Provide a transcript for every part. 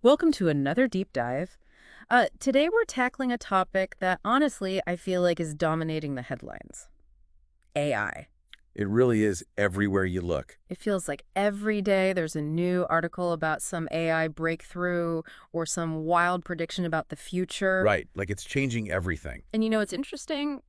Welcome to another deep dive. Today we're tackling a topic that honestly I feel like is dominating the headlines. AI. It really is everywhere you look. It feels like every day there's a new article about some AI breakthrough or some wild prediction about the future. Right, like it's changing everything. And it's interesting,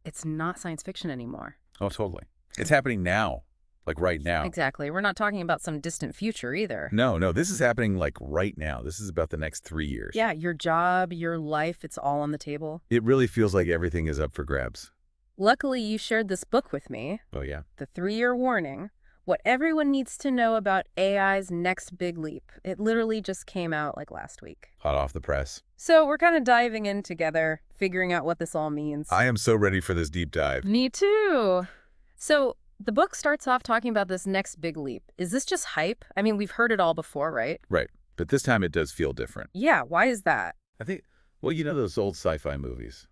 it's not science fiction anymore. Oh, totally. It's happening now, like right now. Exactly. We're not talking about some distant future either. No, this is happening like right now. This is about the next 3 years. Yeah, your job, your life, it's all on the table. It really feels like everything is up for grabs. Luckily, you shared this book with me. Oh, yeah? The 3-year warning, what everyone needs to know about AI's next big leap. It literally just came out like last week. Hot off the press. So we're kind of diving in together, figuring out what this all means. I am so ready for this deep dive. Me too. So the book starts off talking about this next big leap. Is this just hype? I mean, we've heard it all before, right? Right, but this time it does feel different. Yeah, why is that? I think, well, you know those old sci-fi movies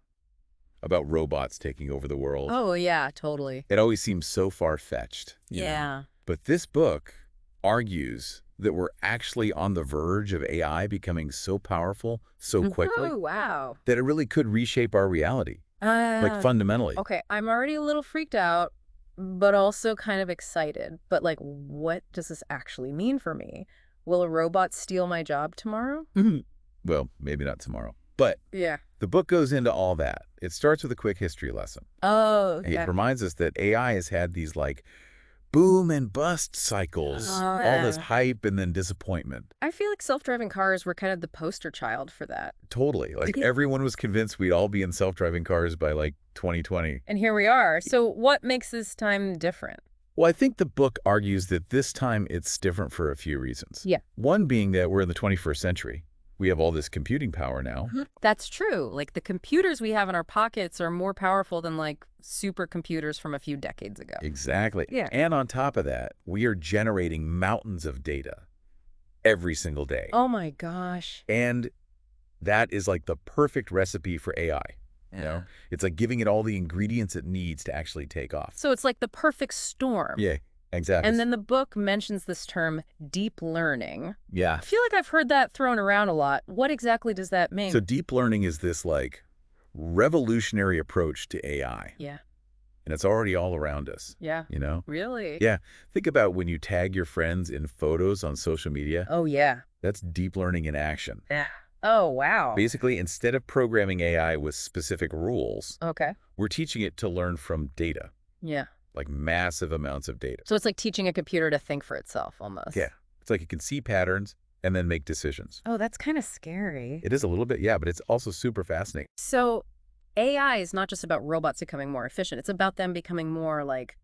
about robots taking over the world? Oh, yeah, totally. It always seems so far-fetched. you know? Yeah. But this book argues that we're actually on the verge of AI becoming so powerful so quickly Oh, wow. that it really could reshape our reality, like fundamentally. Okay, I'm already a little freaked out, but also kind of excited. But like, what does this actually mean for me? Will a robot steal my job tomorrow? Well, maybe not tomorrow. But Yeah. the book goes into all that. It starts with a quick history lesson. Oh, yeah. It reminds us that AI has had these like boom and bust cycles, all this Yeah. hype and then disappointment. I feel like self-driving cars were kind of the poster child for that. Totally. Like everyone was convinced we'd all be in self-driving cars by like 2020. And here we are. So what makes this time different? Well, I think the book argues that this time it's different for a few reasons. Yeah. One being that we're in the 21st century. We have all this computing power now. That's true. Like the computers we have in our pockets are more powerful than like supercomputers from a few decades ago. Exactly. Yeah. And on top of that, we are generating mountains of data every single day. Oh my gosh. And that is like the perfect recipe for AI. You know, it's like giving it all the ingredients it needs to actually take off. So it's like the perfect storm. Yeah, exactly. And then the book mentions this term, deep learning. yeah. I feel like I've heard that thrown around a lot. What exactly does that mean? So deep learning is this like revolutionary approach to AI. Yeah. And it's already all around us, Yeah. you know? Really? Yeah. Think about when you tag your friends in photos on social media. Oh, yeah. That's deep learning in action. Yeah. Oh, wow. Basically, instead of programming AI with specific rules, Okay. we're teaching it to learn from data, Yeah. like massive amounts of data. So it's like teaching a computer to think for itself almost. Yeah. It's like it can see patterns and then make decisions. Oh, that's kind of scary. It is a little bit, yeah, but it's also super fascinating. So AI is not just about robots becoming more efficient. It's about them becoming more like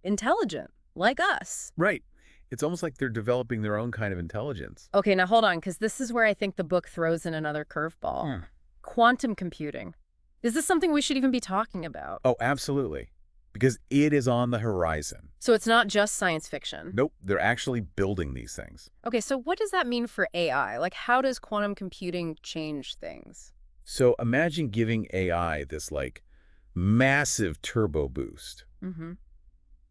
intelligent, like us. Right. It's almost like they're developing their own kind of intelligence. Okay, now hold on, because this is where I think the book throws in another curveball. Quantum computing. Is this something we should even be talking about? Oh, absolutely. Because it is on the horizon. So it's not just science fiction. Nope, they're actually building these things. Okay, so what does that mean for AI? Like, how does quantum computing change things? So imagine giving AI this like massive turbo boost. Mm-hmm.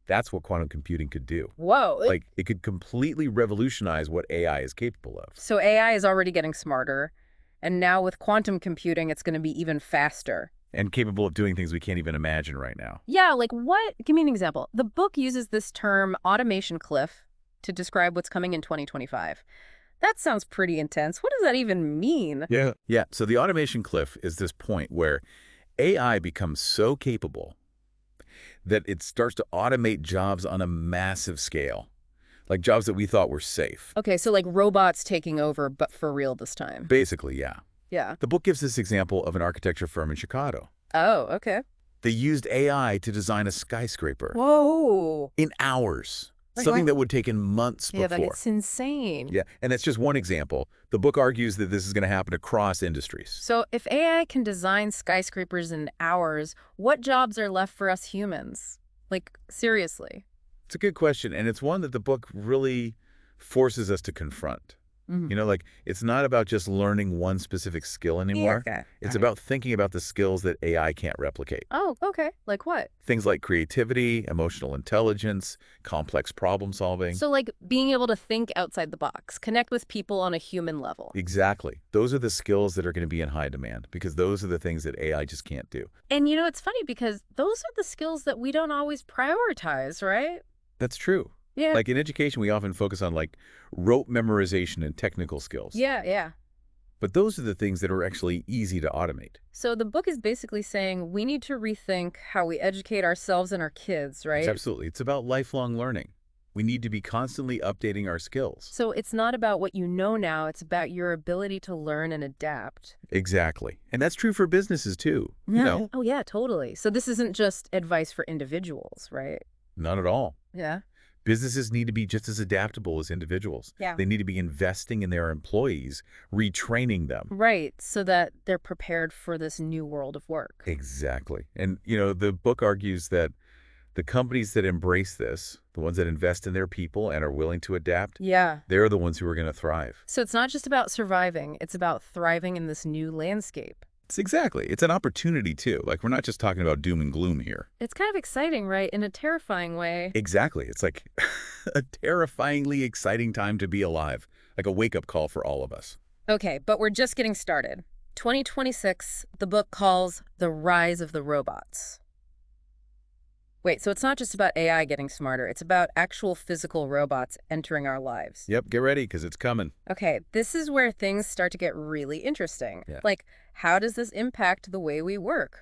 That's what quantum computing could do. Whoa. Like it could completely revolutionize what AI is capable of. So AI is already getting smarter, and now with quantum computing, it's going to be even faster. And capable of doing things we can't even imagine right now. Yeah, like what? Give me an example. The book uses this term automation cliff to describe what's coming in 2025. That sounds pretty intense. What does that even mean? Yeah. Yeah, so the automation cliff is this point where AI becomes so capable that it starts to automate jobs on a massive scale, like jobs that we thought were safe. Okay, so like robots taking over, but for real this time. Basically, yeah. Yeah. The book gives this example of an architecture firm in Chicago. Oh, okay. They used AI to design a skyscraper Whoa. in hours, Like something what? that would take in months Yeah, before. that's insane. Yeah, and that's just one example. The book argues that this is going to happen across industries. So if AI can design skyscrapers in hours, what jobs are left for us humans? Like, seriously. It's a good question, and it's one that the book really forces us to confront. Mhm. Like it's not about just learning one specific skill Yeah. anymore. Okay. All It's right. about thinking about the skills that AI can't replicate. Oh, okay. Like what? Things like creativity, emotional intelligence, complex problem solving. So, like being able to think outside the box, connect with people on a human level. Exactly. Those are the skills that are going to be in high demand because those are the things that AI just can't do. And it's funny because those are the skills that we don't always prioritize, right? That's true. Yeah. Like in education, we often focus on like rote memorization and technical skills. Yeah, yeah. But those are the things that are actually easy to automate. So the book is basically saying we need to rethink how we educate ourselves and our kids, right? Absolutely. It's about lifelong learning. We need to be constantly updating our skills. So it's not about what you know now, it's about your ability to learn and adapt. Exactly. And that's true for businesses too. Yeah. Oh, yeah, totally. So this isn't just advice for individuals, right? Not at all. Yeah. Businesses need to be just as adaptable as individuals. Yeah. They need to be investing in their employees, retraining them. Right, so that they're prepared for this new world of work. Exactly. And, the book argues that the companies that embrace this, the ones that invest in their people and are willing to adapt, Yeah. they're the ones who are going to thrive. So it's not just about surviving, it's about thriving in this new landscape. It's an opportunity too. Like we're not just talking about doom and gloom here. It's kind of exciting, right? In a terrifying way. Exactly. It's like a terrifyingly exciting time to be alive, like a wake-up call for all of us. Okay, but we're just getting started. 2026, the book calls The Rise of the Robots. Wait, so it's not just about AI getting smarter, it's about actual physical robots entering our lives. Yep, get ready because it's coming. Okay, this is where things start to get really interesting. Yeah. Like, how does this impact the way we work?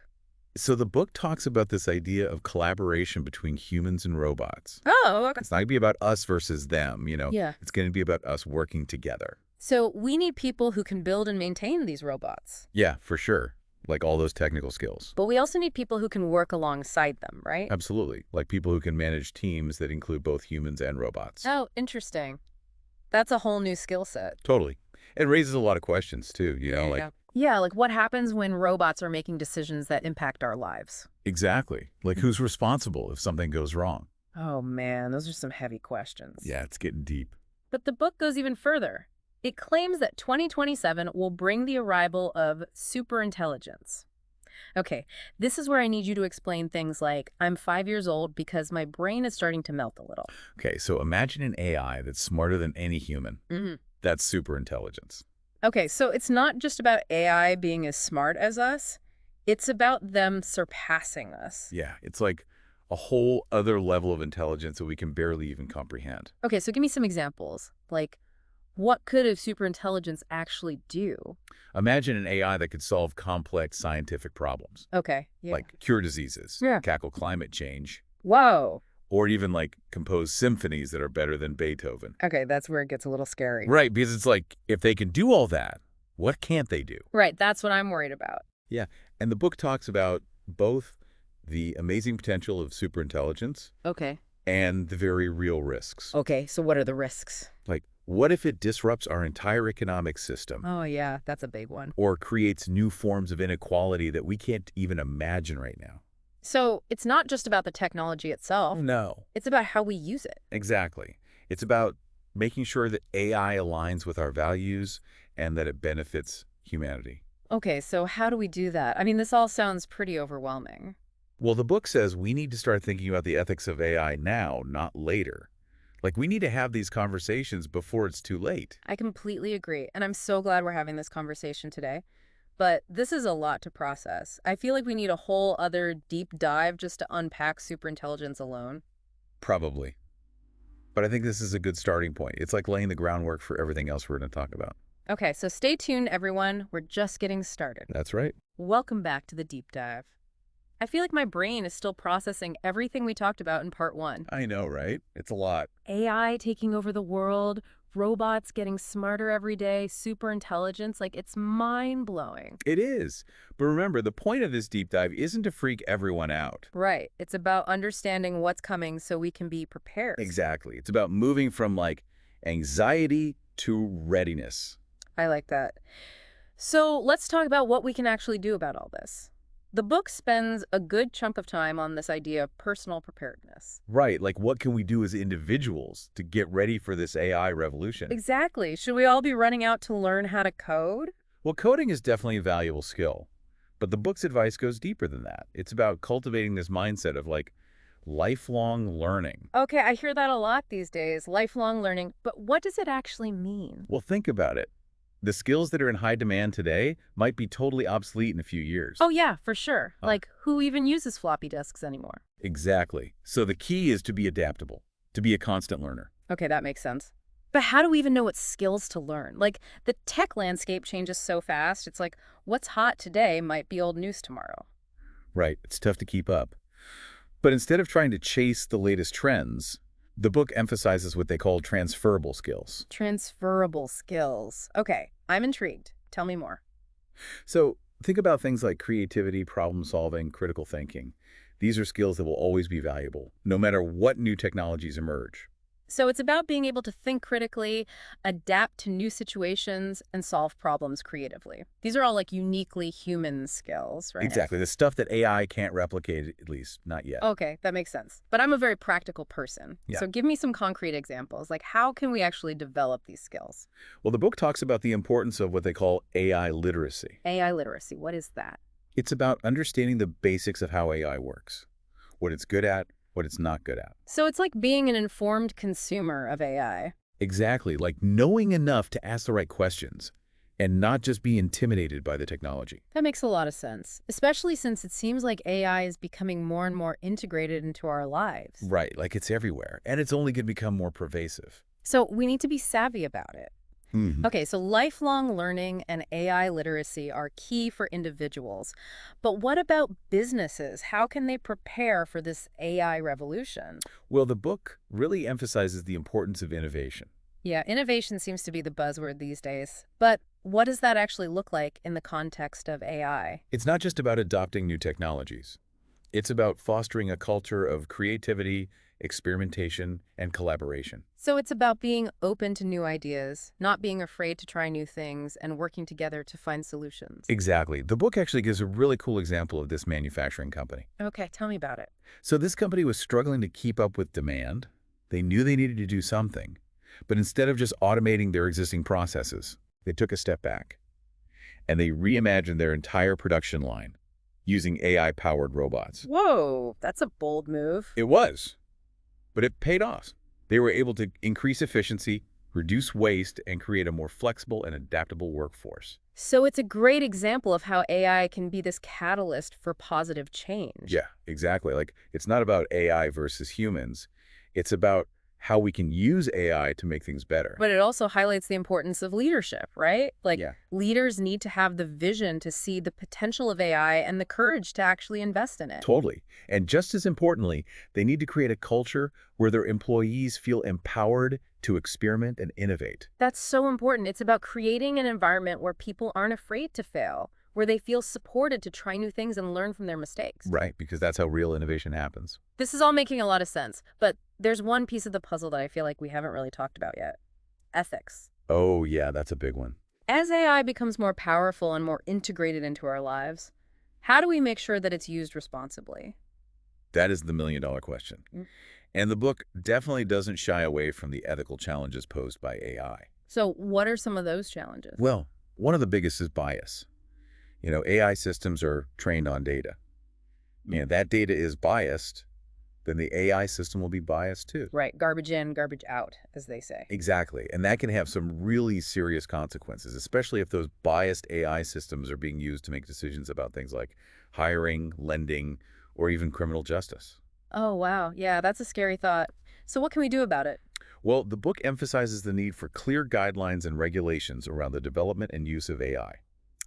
So the book talks about this idea of collaboration between humans and robots. Oh, okay. It's not going to be about us versus them. Yeah. It's going to be about us working together. So we need people who can build and maintain these robots. Yeah, for sure. Like all those technical skills. But we also need people who can work alongside them, right? Absolutely. Like people who can manage teams that include both humans and robots. Oh, interesting. That's a whole new skill set. Totally. It raises a lot of questions too, Yeah, like what happens when robots are making decisions that impact our lives? exactly. Like who's responsible if something goes wrong? Oh man, those are some heavy questions. Yeah, it's getting deep. But the book goes even further. It claims that 2027 will bring the arrival of superintelligence. Okay, this is where I need you to explain things like, I'm 5 years old because my brain is starting to melt a little. Okay, so imagine an AI that's smarter than any human. Hmm. That's super intelligence. Okay, so it's not just about AI being as smart as us. It's about them surpassing us. Yeah, it's like a whole other level of intelligence that we can barely even comprehend. Okay, so give me some examples. Like, what could a superintelligence actually do? Imagine an AI that could solve complex scientific problems, Okay, yeah. like cure diseases, Yeah. tackle climate change, Whoa. or even like compose symphonies that are better than Beethoven. Okay, that's where it gets a little scary. Right, because it's like, if they can do all that, what can't they do? Right, that's what I'm worried about. Yeah, and the book talks about both the amazing potential of superintelligence Okay. and the very real risks. Okay, so what are the risks? Like, what if it disrupts our entire economic system Oh, yeah, that's a big one. or creates new forms of inequality that we can't even imagine right now? So it's not just about the technology itself. No. It's about how we use it. Exactly. It's about making sure that AI aligns with our values and that it benefits humanity. Okay, so how do we do that? I mean, this all sounds pretty overwhelming. Well, the book says we need to start thinking about the ethics of AI now, not later. Like, we need to have these conversations before it's too late. I completely agree, and I'm so glad we're having this conversation today. But this is a lot to process. I feel like we need a whole other deep dive just to unpack superintelligence alone. Probably. But I think this is a good starting point. It's like laying the groundwork for everything else we're going to talk about. Okay, so stay tuned, everyone. We're just getting started. That's right. Welcome back to the deep dive. I feel like my brain is still processing everything we talked about in part one. I know, right? It's a lot. AI taking over the world, robots getting smarter every day, superintelligence, like it's mind-blowing. It is. But remember, the point of this deep dive isn't to freak everyone out. Right. It's about understanding what's coming so we can be prepared. Exactly. It's about moving from like anxiety to readiness. I like that. So let's talk about what we can actually do about all this. The book spends a good chunk of time on this idea of personal preparedness. Right, like what can we do as individuals to get ready for this AI revolution? Exactly. Should we all be running out to learn how to code? Well, coding is definitely a valuable skill, but the book's advice goes deeper than that. It's about cultivating this mindset of like lifelong learning. Okay, I hear that a lot these days, lifelong learning, but what does it actually mean? Well, think about it. The skills that are in high demand today might be totally obsolete in a few years. Oh yeah, for sure. Uh, Like, who even uses floppy disks anymore? exactly. So the key is to be adaptable, to be a constant learner. Okay, that makes sense. But how do we even know what skills to learn? Like, the tech landscape changes so fast, it's like, what's hot today might be old news tomorrow. Right, it's tough to keep up. But instead of trying to chase the latest trends, the book emphasizes what they call transferable skills. Transferable skills. Okay, I'm intrigued. Tell me more. So think about things like creativity, problem solving, critical thinking. These are skills that will always be valuable, no matter what new technologies emerge. So it's about being able to think critically, adapt to new situations, and solve problems creatively. These are all like uniquely human skills, right? Exactly, the stuff that AI can't replicate, at least not yet. Okay, that makes sense. But I'm a very practical person. Yeah. So give me some concrete examples. Like, how can we actually develop these skills? Well, the book talks about the importance of what they call AI literacy. AI literacy, what is that? It's about understanding the basics of how AI works, what it's good at, what it's not good at. So it's like being an informed consumer of AI. Exactly, like knowing enough to ask the right questions and not just be intimidated by the technology. That makes a lot of sense, especially since it seems like AI is becoming more and more integrated into our lives. Right, like it's everywhere, and it's only going to become more pervasive. So we need to be savvy about it. Hmm. Okay, so lifelong learning and AI literacy are key for individuals. But what about businesses? How can they prepare for this AI revolution? Well, the book really emphasizes the importance of innovation. Yeah, innovation seems to be the buzzword these days. But what does that actually look like in the context of AI? It's not just about adopting new technologies. It's about fostering a culture of creativity, experimentation, and collaboration. So it's about being open to new ideas, not being afraid to try new things, and working together to find solutions. Exactly. The book actually gives a really cool example of this manufacturing company. Okay, tell me about it. So this company was struggling to keep up with demand. They knew they needed to do something, but instead of just automating their existing processes, they took a step back and they reimagined their entire production line using AI-powered robots. Whoa, that's a bold move. It was, but it paid off. They were able to increase efficiency, reduce waste, and create a more flexible and adaptable workforce. So it's a great example of how AI can be this catalyst for positive change. Yeah, exactly. Like, it's not about AI versus humans. It's about how we can use AI to make things better. But it also highlights the importance of leadership, right? Like, Yeah. leaders need to have the vision to see the potential of AI and the courage to actually invest in it. Totally. And just as importantly, they need to create a culture where their employees feel empowered to experiment and innovate. That's so important. It's about creating an environment where people aren't afraid to fail, where they feel supported to try new things and learn from their mistakes. Right, because that's how real innovation happens. This is all making a lot of sense, but there's one piece of the puzzle that I feel like we haven't really talked about yet. Ethics. Oh, yeah, that's a big one. As AI becomes more powerful and more integrated into our lives, how do we make sure that it's used responsibly? That is the million-dollar question. Mm. And the book definitely doesn't shy away from the ethical challenges posed by AI. So what are some of those challenges? Well, one of the biggest is bias. You know, AI systems are trained on data. And that data is biased, then the AI system will be biased too. Right, garbage in, garbage out, as they say. Exactly. And that can have some really serious consequences, especially if those biased AI systems are being used to make decisions about things like hiring, lending, or even criminal justice. Oh, wow. Yeah, that's a scary thought. So what can we do about it? Well, the book emphasizes the need for clear guidelines and regulations around the development and use of AI.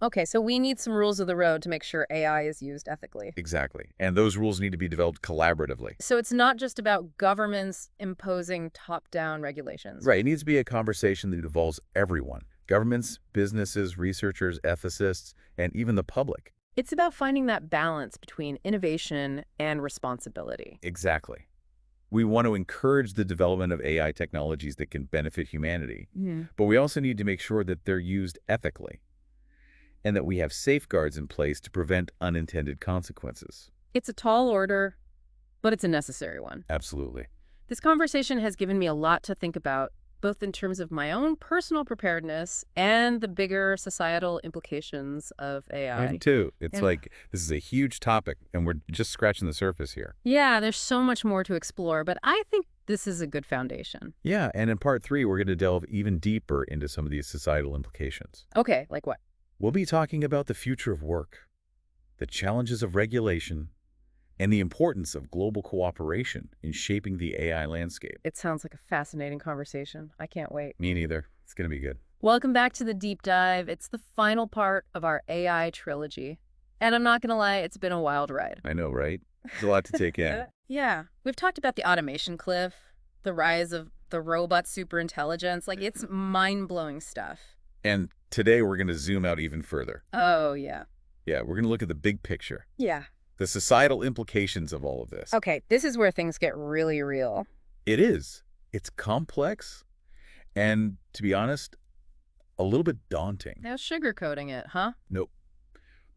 Okay, so we need some rules of the road to make sure AI is used ethically. Exactly. And those rules need to be developed collaboratively. So it's not just about governments imposing top-down regulations. Right. It needs to be a conversation that involves everyone. Governments, businesses, researchers, ethicists, and even the public. It's about finding that balance between innovation and responsibility. Exactly. We want to encourage the development of AI technologies that can benefit humanity, but we also need to make sure that they're used ethically. and that we have safeguards in place to prevent unintended consequences. It's a tall order, but it's a necessary one. Absolutely. This conversation has given me a lot to think about, both in terms of my own personal preparedness and the bigger societal implications of Mine AI. too. It's And like this is a huge topic, and we're just scratching the surface here. yeah, there's so much more to explore, but I think this is a good foundation. Yeah, and in part 3, we're going to delve even deeper into some of these societal implications. Okay, like what? We'll be talking about the future of work, the challenges of regulation, and the importance of global cooperation in shaping the AI landscape. It sounds like a fascinating conversation. I can't wait. Me neither. It's going to be good. Welcome back to the deep dive. It's the final part of our AI trilogy. And I'm not going to lie, it's been a wild ride. I know, right? There's a lot to take in. Yeah. We've talked about the automation cliff, the rise of the robot superintelligence. Like, it's mind-blowing stuff. And today we're going to zoom out even further. Oh, yeah. Yeah, we're going to look at the big picture, Yeah. the societal implications of all of this. Okay, this is where things get really real. It is. It's complex and, to be honest, a little bit daunting. Now sugarcoating it, huh? Nope.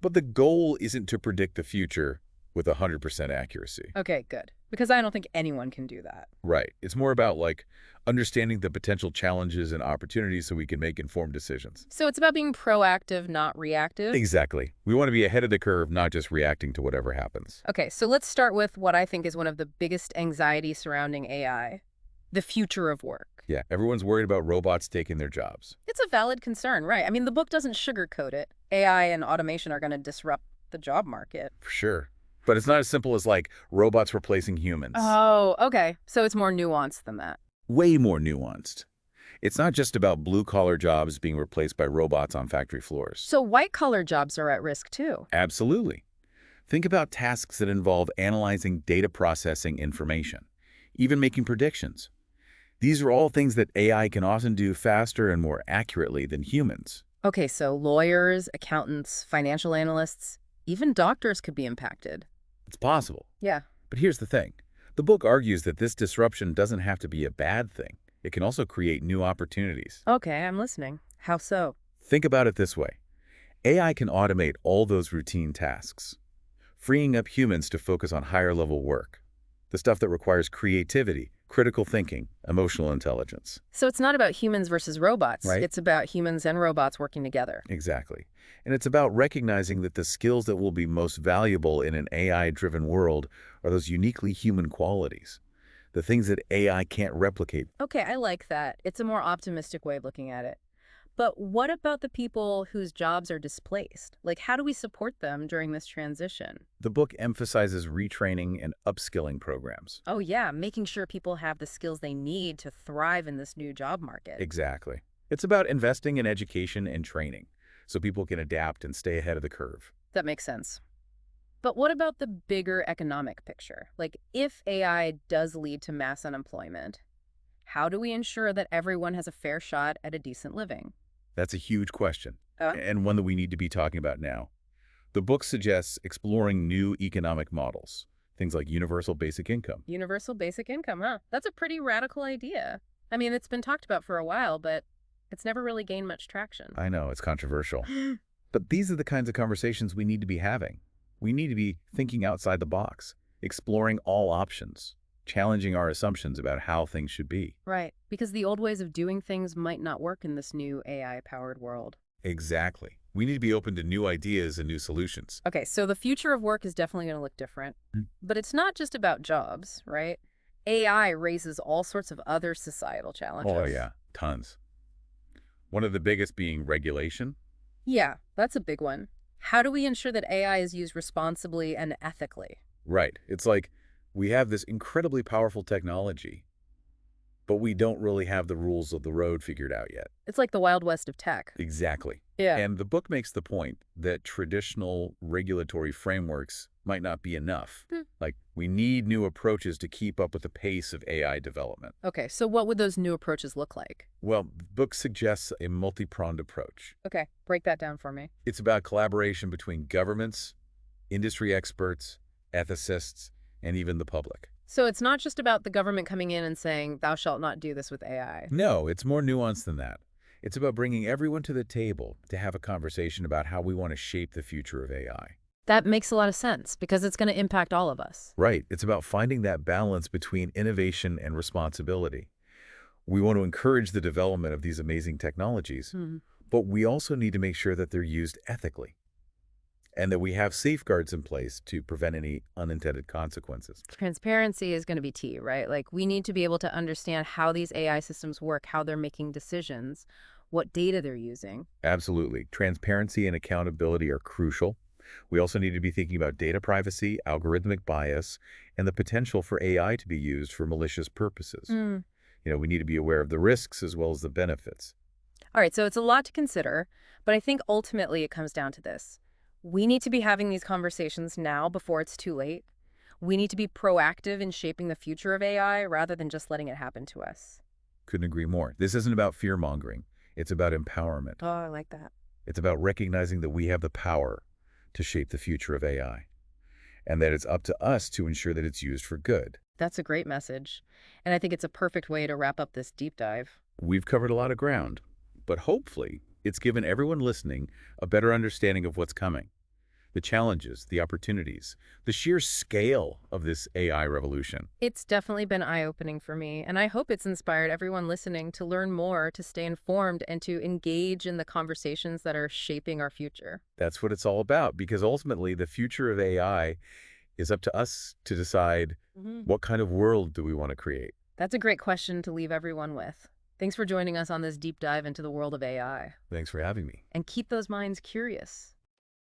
But the goal isn't to predict the future with 100% accuracy. Okay, good. Because I don't think anyone can do that. Right. It's more about, like, understanding the potential challenges and opportunities so we can make informed decisions. So it's about being proactive, not reactive? Exactly. We want to be ahead of the curve, not just reacting to whatever happens. Okay, so let's start with what I think is one of the biggest anxieties surrounding AI, the future of work. Yeah, everyone's worried about robots taking their jobs. It's a valid concern, right? I mean, the book doesn't sugarcoat it. AI and automation are going to disrupt the job market. For sure. But it's not as simple as, like, robots replacing humans. Oh, okay. So it's more nuanced than that. Way more nuanced. It's not just about blue-collar jobs being replaced by robots on factory floors. So white-collar jobs are at risk, too. Absolutely. Think about tasks that involve analyzing data processing information, even making predictions. These are all things that AI can often do faster and more accurately than humans. Okay, so lawyers, accountants, financial analysts, even doctors could be impacted. It's possible. Yeah. But here's the thing. The book argues that this disruption doesn't have to be a bad thing. It can also create new opportunities. Okay, I'm listening. How so? Think about it this way. AI can automate all those routine tasks, freeing up humans to focus on higher-level work, the stuff that requires creativity, critical thinking, emotional intelligence. So it's not about humans versus robots. Right. It's about humans and robots working together. Exactly. And it's about recognizing that the skills that will be most valuable in an AI-driven world are those uniquely human qualities, the things that AI can't replicate. Okay, I like that. It's a more optimistic way of looking at it. But what about the people whose jobs are displaced? Like, how do we support them during this transition? The book emphasizes retraining and upskilling programs. Oh, yeah, making sure people have the skills they need to thrive in this new job market. Exactly. It's about investing in education and training so people can adapt and stay ahead of the curve. That makes sense. But what about the bigger economic picture? Like, if AI does lead to mass unemployment, how do we ensure that everyone has a fair shot at a decent living? That's a huge question, Uh, and one that we need to be talking about now. The book suggests exploring new economic models, things like universal basic income. Universal basic income, huh? That's a pretty radical idea. I mean, it's been talked about for a while, but it's never really gained much traction. I know, it's controversial. But these are the kinds of conversations we need to be having. We need to be thinking outside the box, exploring all options, challenging our assumptions about how things should be. Right, because the old ways of doing things might not work in this new AI-powered world. Exactly. We need to be open to new ideas and new solutions. Okay, so the future of work is definitely going to look different. But it's not just about jobs, right? AI raises all sorts of other societal challenges. Oh, yeah, tons. One of the biggest being regulation. Yeah, that's a big one. How do we ensure that AI is used responsibly and ethically? Right. It's like we have this incredibly powerful technology, but we don't really have the rules of the road figured out yet. It's like the Wild West of tech. Exactly. Yeah. And the book makes the point that traditional regulatory frameworks might not be enough. Like, we need new approaches to keep up with the pace of AI development. Okay, so what would those new approaches look like? Well, the book suggests a multi-pronged approach. Okay, break that down for me. It's about collaboration between governments, industry experts, ethicists, and even the public. So it's not just about the government coming in and saying, thou shalt not do this with AI. No, it's more nuanced than that. It's about bringing everyone to the table to have a conversation about how we want to shape the future of AI. That makes a lot of sense because it's going to impact all of us. Right. It's about finding that balance between innovation and responsibility. We want to encourage the development of these amazing technologies, Hmm. but we also need to make sure that they're used ethically and that we have safeguards in place to prevent any unintended consequences. Transparency is going to be key, right? Like we need to be able to understand how these AI systems work, how they're making decisions, what data they're using. Absolutely. Transparency and accountability are crucial. We also need to be thinking about data privacy, algorithmic bias, and the potential for AI to be used for malicious purposes. Mm. We need to be aware of the risks as well as the benefits. All right, so it's a lot to consider, but I think ultimately it comes down to this. We need to be having these conversations now before it's too late. We need to be proactive in shaping the future of AI rather than just letting it happen to us. Couldn't agree more. This isn't about fear-mongering. It's about empowerment. Oh, I like that. It's about recognizing that we have the power to shape the future of AI, and that it's up to us to ensure that it's used for good. That's a great message. And I think it's a perfect way to wrap up this deep dive. We've covered a lot of ground, but hopefully it's given everyone listening a better understanding of what's coming, the challenges, the opportunities, the sheer scale of this AI revolution. It's definitely been eye-opening for me, and I hope it's inspired everyone listening to learn more, to stay informed, and to engage in the conversations that are shaping our future. That's what it's all about, because ultimately the future of AI is up to us to decide Hmm. what kind of world do we want to create. That's a great question to leave everyone with. Thanks for joining us on this deep dive into the world of AI. Thanks for having me. And keep those minds curious.